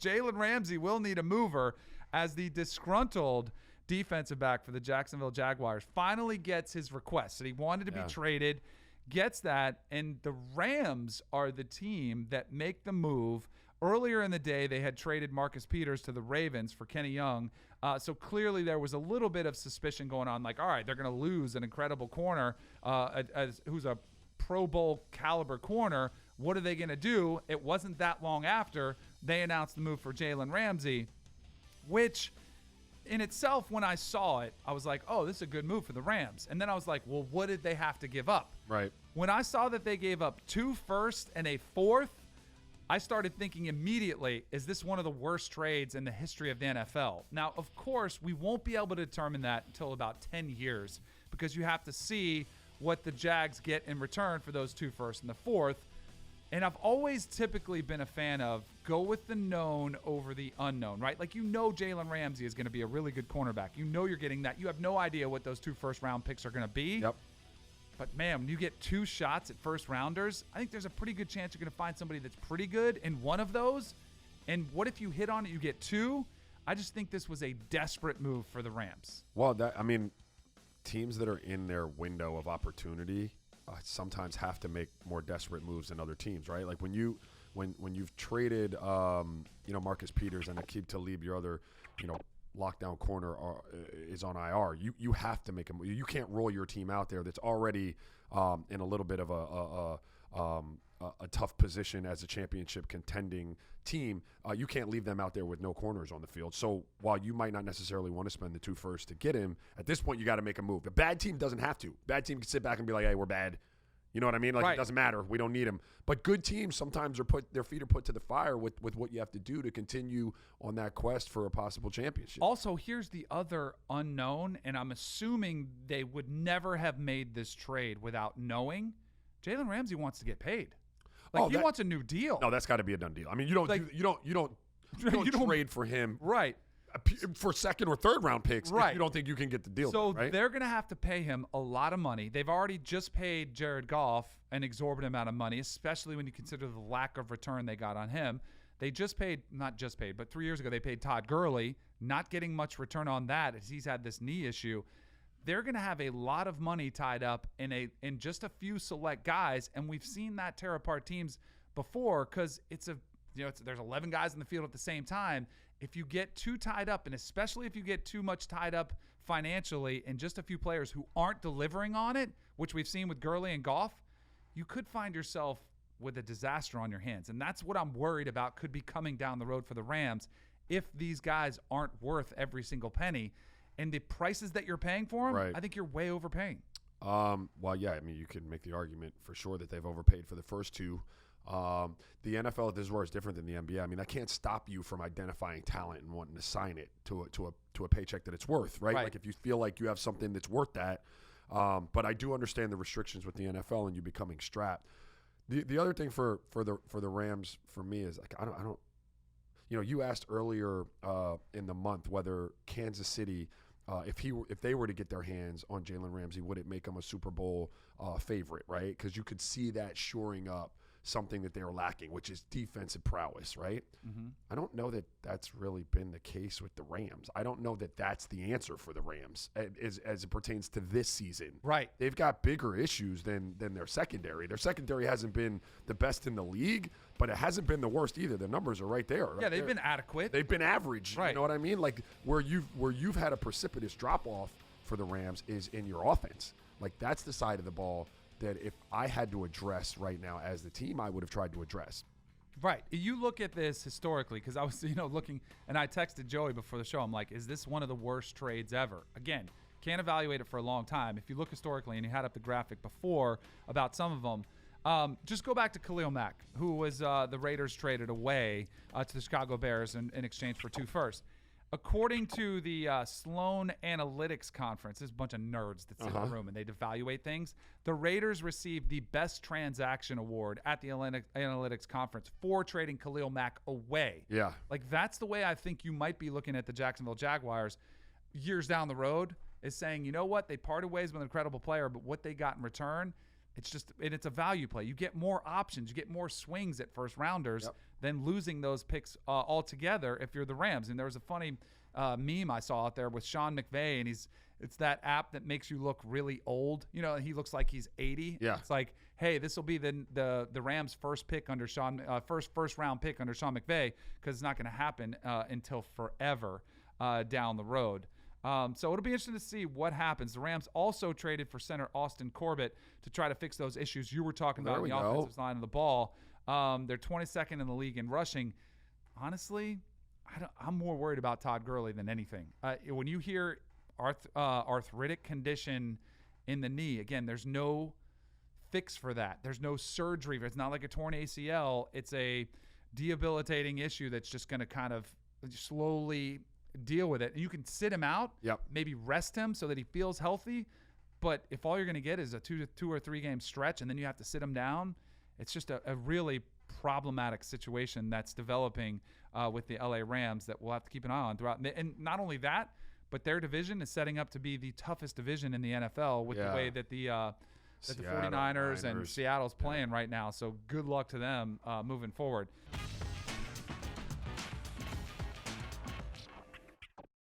Jalen Ramsey will need a mover as the disgruntled defensive back for the Jacksonville Jaguars finally gets his request. So he wanted to be traded, gets that, and the Rams are the team that make the move. Earlier in the day, they had traded Marcus Peters to the Ravens for Kenny Young. So clearly there was a little bit of suspicion going on, like, all right, they're going to lose an incredible corner who's a Pro Bowl caliber corner. What are they going to do? It wasn't that long after they announced the move for Jalen Ramsey, which in itself, when I saw it, I was like, oh, this is a good move for the Rams. And then I was like, well, what did they have to give up? Right. When I saw that they gave up 2 firsts and a 4th, I started thinking immediately, is this one of the worst trades in the history of the NFL? Now, of course, we won't be able to determine that until about 10 years because you have to see what the Jags get in return for those 2 firsts and the 4th. And I've always typically been a fan of go with the known over the unknown, right? Like, Jalen Ramsey is going to be a really good cornerback. You're getting that. You have no idea what those 2 first-round picks are going to be. Yep. But, man, when you get 2 shots at first-rounders, I think there's a pretty good chance you're going to find somebody that's pretty good in one of those. And what if you hit on it, you get 2? I just think this was a desperate move for the Rams. Well, teams that are in their window of opportunity sometimes have to make more desperate moves than other teams, right? Like when you've traded, Marcus Peters and Aqib Talib, your other, lockdown corner is on IR. You have to make a move. You can't roll your team out there that's already in a little bit of a tough position as a championship contending team. You can't leave them out there with no corners on the field. So while you might not necessarily want to spend the 2 firsts to get him, at this point you got to make a move. A bad team doesn't have to. Bad team can sit back and be like, hey, we're bad. You know what I mean? Like, right. It doesn't matter. We don't need him. But good teams sometimes their feet are put to the fire with what you have to do to continue on that quest for a possible championship. Also, here's the other unknown, and I'm assuming they would never have made this trade without knowing Jalen Ramsey wants to get paid. Like, he wants a new deal. No, that's got to be a done deal. I mean, you don't trade for him, right? For second or third round picks, right? If you don't think you can get the deal. So right? They're going to have to pay him a lot of money. They've already just paid Jared Goff an exorbitant amount of money, especially when you consider the lack of return they got on him. They not just paid, but 3 years ago they paid Todd Gurley, not getting much return on that as he's had this knee issue. They're going to have a lot of money tied up in just a few select guys, and we've seen that tear apart teams before because there's 11 guys in the field at the same time. If you get too tied up, and especially if you get too much tied up financially in just a few players who aren't delivering on it, which we've seen with Gurley and Goff, you could find yourself with a disaster on your hands. And that's what I'm worried about could be coming down the road for the Rams if these guys aren't worth every single penny. And the prices that you're paying for them, right. I think you're way overpaying. Well, yeah, I mean, you can make the argument for sure that they've overpaid for the first 2. The NFL, this is where it's different than the NBA. I mean, that can't stop you from identifying talent and wanting to sign it to a paycheck that it's worth, right? Like if you feel like you have something that's worth that. But I do understand the restrictions with the NFL and you becoming strapped. The other thing for the Rams for me is like I don't. You asked earlier in the month whether Kansas City, if they were to get their hands on Jalen Ramsey, would it make them a Super Bowl favorite, right? Because you could see that shoring up something that they're lacking, which is defensive prowess, right? Mm-hmm. I don't know that that's really been the case with the Rams. I don't know that that's the answer for the Rams as it pertains to this season. Right. They've got bigger issues than their secondary. Their secondary hasn't been the best in the league, but it hasn't been the worst either. The numbers are right there. Yeah, they've been adequate. They've been average. Right. You know what I mean? Like where you've had a precipitous drop-off for the Rams is in your offense. Like that's the side of the ball that if I had to address right now as the team, I would have tried to address. Right. You look at this historically because I was, looking, and I texted Joey before the show. I'm like, is this one of the worst trades ever? Again, can't evaluate it for a long time. If you look historically, and you had up the graphic before about some of them, just go back to Khalil Mack, who was the Raiders traded away to the Chicago Bears in exchange for 2 firsts. According to the Sloan Analytics Conference, there's a bunch of nerds that sit in the room and they evaluate things. The Raiders received the best transaction award at the Analytics Conference for trading Khalil Mack away. Yeah. Like, that's the way I think you might be looking at the Jacksonville Jaguars years down the road, is saying, you know what, they parted ways with an incredible player, but what they got in return, it's a value play. You get more options. You get more swings at first rounders than losing those picks altogether if you're the Rams. And there was a funny meme I saw out there with Sean McVay, and it's that app that makes you look really old. You know, he looks like he's 80. Yeah. It's like, hey, this will be the Rams' first pick under first round pick under Sean McVay, because it's not going to happen until forever down the road. So it'll be interesting to see what happens. The Rams also traded for center Austin Corbett to try to fix those issues you were talking about on the offensive line of the ball. They're 22nd in the league in rushing. Honestly, I'm more worried about Todd Gurley than anything. When you hear arthritic condition in the knee, again, there's no fix for that. There's no surgery. It's not like a torn ACL. It's a debilitating issue that's just going to kind of slowly deal with it. You can sit him out, maybe rest him so that he feels healthy. But if all you're going to get is a two or three game stretch and then you have to sit him down, it's just a really problematic situation that's developing with the LA Rams that we'll have to keep an eye on throughout. And not only that, but their division is setting up to be the toughest division in the NFL with the way that the 49ers and Seattle's playing right now. So good luck to them moving forward.